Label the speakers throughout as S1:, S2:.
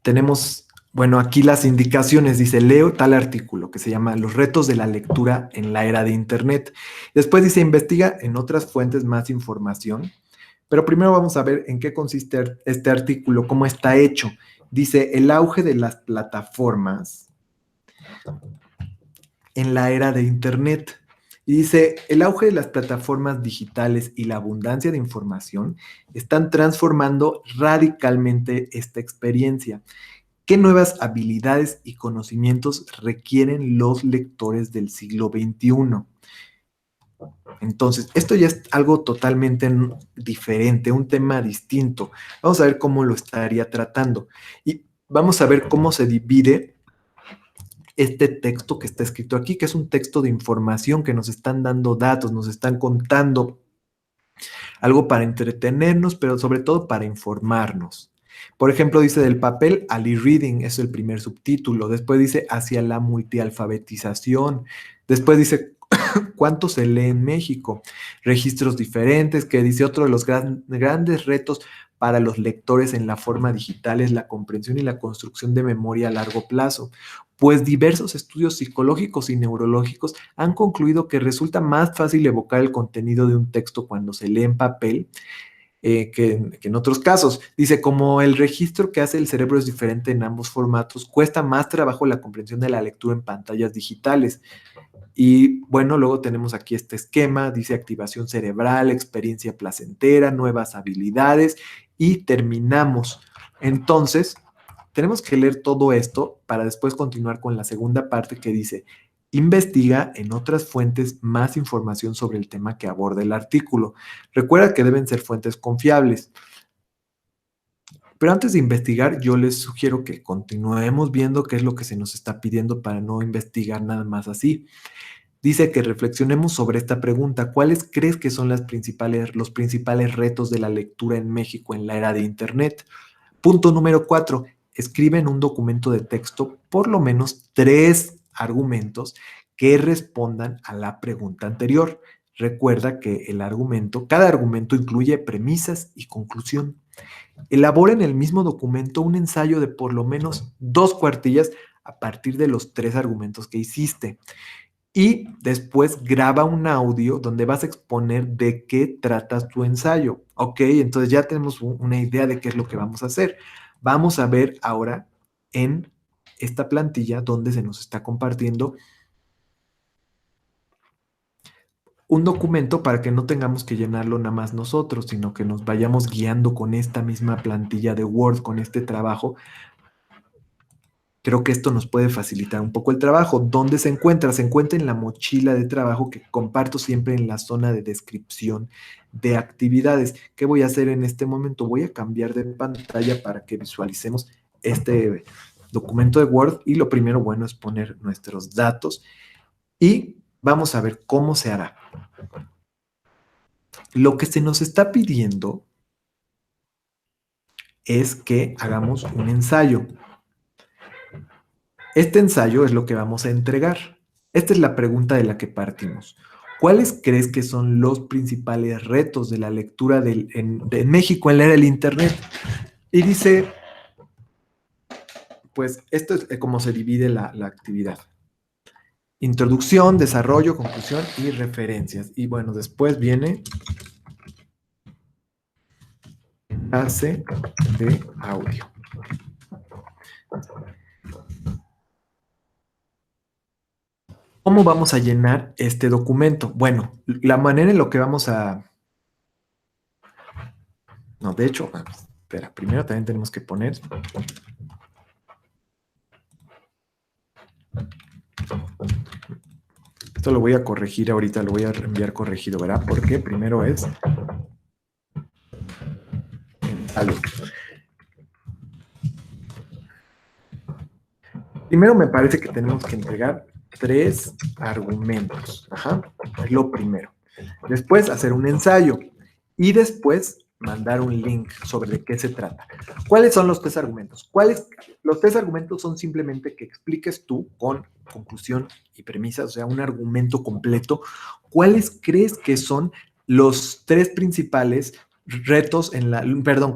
S1: tenemos, bueno, aquí las indicaciones, dice, leo tal artículo que se llama Los retos de la lectura en la era de Internet. Después dice, investiga en otras fuentes más información, pero primero vamos a ver en qué consiste este artículo, cómo está hecho. Dice, el auge de las plataformas en la era de Internet. Y dice, el auge de las plataformas digitales y la abundancia de información están transformando radicalmente esta experiencia. ¿Qué nuevas habilidades y conocimientos requieren los lectores del siglo XXI? Entonces, esto ya es algo totalmente diferente, un tema distinto. Vamos a ver cómo lo estaría tratando. Y vamos a ver cómo se divide este texto que está escrito aquí, que es un texto de información que nos están dando datos, nos están contando algo para entretenernos, pero sobre todo para informarnos. Por ejemplo, dice del papel al e-reading, es el primer subtítulo. Después dice hacia la multialfabetización. Después dice cuánto se lee en México. Registros diferentes, que dice otro de los grandes retos para los lectores en la forma digital es la comprensión y la construcción de memoria a largo plazo, pues diversos estudios psicológicos y neurológicos han concluido que resulta más fácil evocar el contenido de un texto cuando se lee en papel que en otros casos. Dice, como el registro que hace el cerebro es diferente en ambos formatos, cuesta más trabajo la comprensión de la lectura en pantallas digitales. Y bueno, luego tenemos aquí este esquema, dice activación cerebral, experiencia placentera, nuevas habilidades y terminamos. Entonces, tenemos que leer todo esto para después continuar con la segunda parte que dice, investiga en otras fuentes más información sobre el tema que aborda el artículo. Recuerda que deben ser fuentes confiables. Pero antes de investigar, yo les sugiero que continuemos viendo qué es lo que se nos está pidiendo para no investigar nada más así. Dice que reflexionemos sobre esta pregunta. ¿Cuáles crees que son los principales retos de la lectura en México en la era de Internet? Punto número 4. Escribe en un documento de texto por lo menos 3 argumentos que respondan a la pregunta anterior. Recuerda que cada argumento incluye premisas y conclusión. Elabora en el mismo documento un ensayo de por lo menos 2 cuartillas a partir de los 3 argumentos que hiciste. Y después graba un audio donde vas a exponer de qué tratas tu ensayo. Ok, entonces ya tenemos una idea de qué es lo que vamos a hacer. Vamos a ver ahora en esta plantilla donde se nos está compartiendo un documento para que no tengamos que llenarlo nada más nosotros, sino que nos vayamos guiando con esta misma plantilla de Word, con este trabajo. Creo que esto nos puede facilitar un poco el trabajo. ¿Dónde se encuentra? Se encuentra en la mochila de trabajo que comparto siempre en la zona de descripción de actividades. ¿Qué voy a hacer en este momento? Voy a cambiar de pantalla para que visualicemos este documento de Word y lo primero, bueno, es poner nuestros datos y vamos a ver cómo se hará. Lo que se nos está pidiendo es que hagamos un ensayo. Este ensayo es lo que vamos a entregar. Esta es la pregunta de la que partimos. ¿Cuáles crees que son los principales retos de la lectura de México en la era del Internet? Y dice, pues esto es como se divide la actividad. Introducción, desarrollo, conclusión y referencias. Y bueno, después viene enlace de audio. ¿Cómo vamos a llenar este documento? Bueno, la manera en lo que vamos a... No, de hecho, espera, primero también tenemos que poner... Esto lo voy a corregir ahorita, lo voy a enviar corregido, ¿verdad? Porque primero es... Salud. Primero me parece que tenemos que entregar 3 argumentos. Ajá, es lo primero. Después hacer un ensayo y después mandar un link sobre de qué se trata. ¿Cuáles son los 3 argumentos? Los 3 argumentos son simplemente que expliques tú con conclusión y premisas, o sea, un argumento completo. ¿Cuáles crees que son los 3 principales retos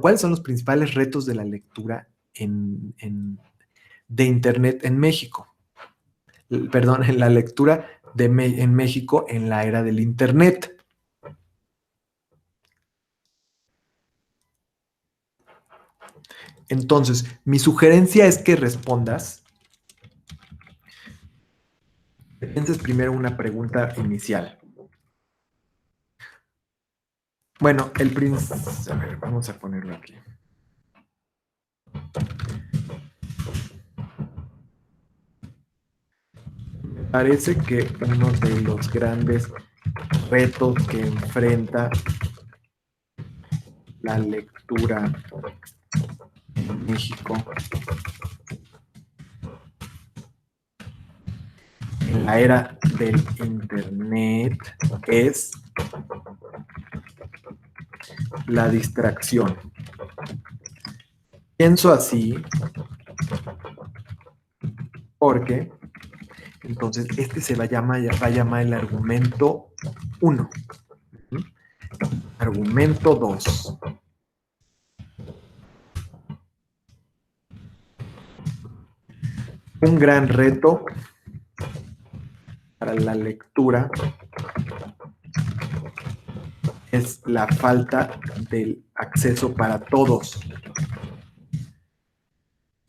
S1: ¿cuáles son los principales retos de la lectura de Internet en México. Perdón, en la lectura en México en la era del Internet. Entonces, mi sugerencia es que respondas. Pienses primero una pregunta inicial. Bueno, el príncipe. A ver, vamos a ponerlo aquí. Parece que uno de los grandes retos que enfrenta la lectura en México en la era del Internet es la distracción. Pienso así porque entonces este se va a llamar el argumento 1. Argumento 2. Un gran reto para la lectura es la falta del acceso para todos.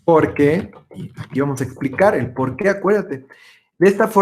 S1: Porque, y aquí vamos a explicar el por qué, acuérdate, de esta forma